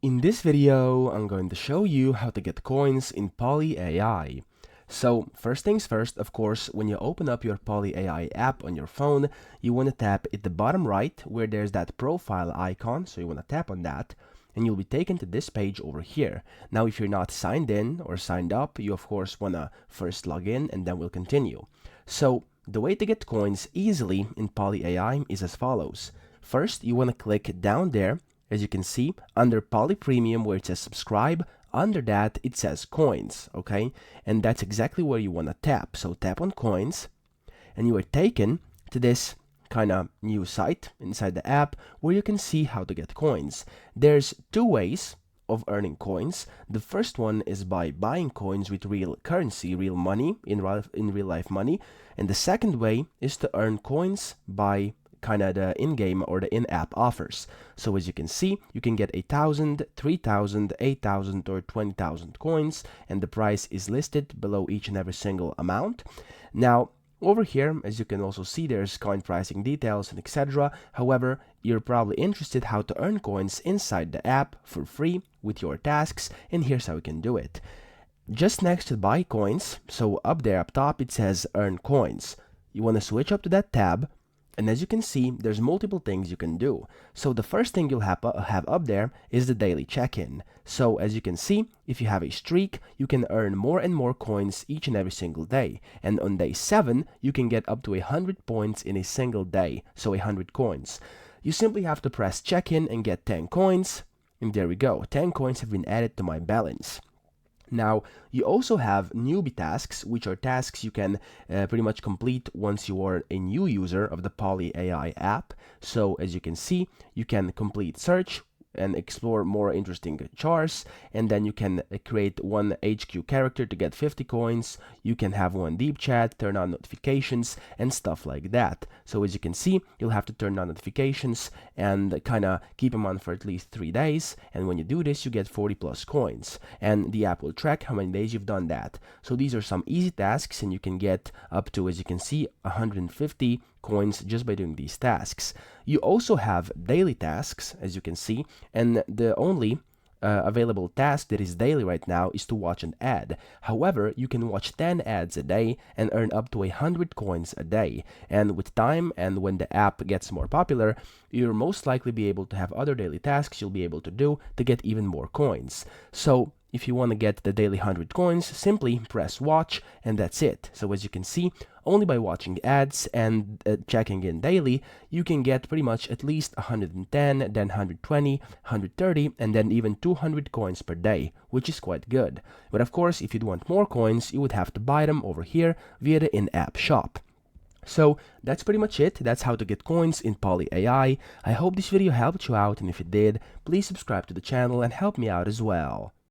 In this video, I'm going to show you how to get coins in Poly.AI. So first things first, of course, when you open up your Poly.AI app on your phone, you want to tap at the bottom right where there's that profile icon. So you want to tap on that and you'll be taken to this page over here. Now, if you're not signed in or signed up, you of course want to first log in and then we'll continue. So the way to get coins easily in Poly.AI is as follows. First, you want to click down there. As you can see, under Poly Premium where it says subscribe, under that it says coins, okay? And that's exactly where you want to tap. So tap on coins, and you are taken to this kind of new site inside the app where you can see how to get coins. There's two ways of earning coins. The first one is by buying coins with real currency, real money, in real life money. And the second way is to earn coins by kind of the in-game or the in-app offers. So as you can see, you can get 1,000, 3,000, 8,000 or 20,000 coins, and the price is listed below each and every single amount. Now over here, as you can also see, there's coin pricing details and etc. However, you're probably interested how to earn coins inside the app for free with your tasks, and here's how you can do it. Just next to buy coins, so up there up top it says earn coins. You want to switch up to that tab. And as you can see, there's multiple things you can do. So the first thing you'll have up there is the daily check-in. So as you can see, if you have a streak, you can earn more and more coins each and every single day. And on day 7, you can get up to 100 points in a single day, so 100 coins. You simply have to press check-in and get 10 coins. And there we go, 10 coins have been added to my balance. Now, you also have newbie tasks, which are tasks you can pretty much complete once you are a new user of the Poly.AI app. So, as you can see, you can complete search and explore more interesting chars, and then you can create one HQ character to get 50 coins. You can have one deep chat, turn on notifications, and stuff like that. So as you can see, you'll have to turn on notifications and kind of keep them on for at least 3 days, and when you do this, you get 40 plus coins, and the app will track how many days you've done that. So these are some easy tasks, and you can get up to, as you can see, 150 coins just by doing these tasks. You also have daily tasks, as you can see, and the only available task that is daily right now is to watch an ad. However, you can watch 10 ads a day and earn up to 100 coins a day. And with time and when the app gets more popular, you'll most likely be able to have other daily tasks you'll be able to do to get even more coins. So if you want to get the daily 100 coins, simply press watch and that's it. So as you can see, only by watching ads and checking in daily, you can get pretty much at least 110, then 120, 130, and then even 200 coins per day, which is quite good. But of course, if you'd want more coins, you would have to buy them over here via the in-app shop. So that's pretty much it. That's how to get coins in Poly.AI. I hope this video helped you out, and if it did, please subscribe to the channel and help me out as well.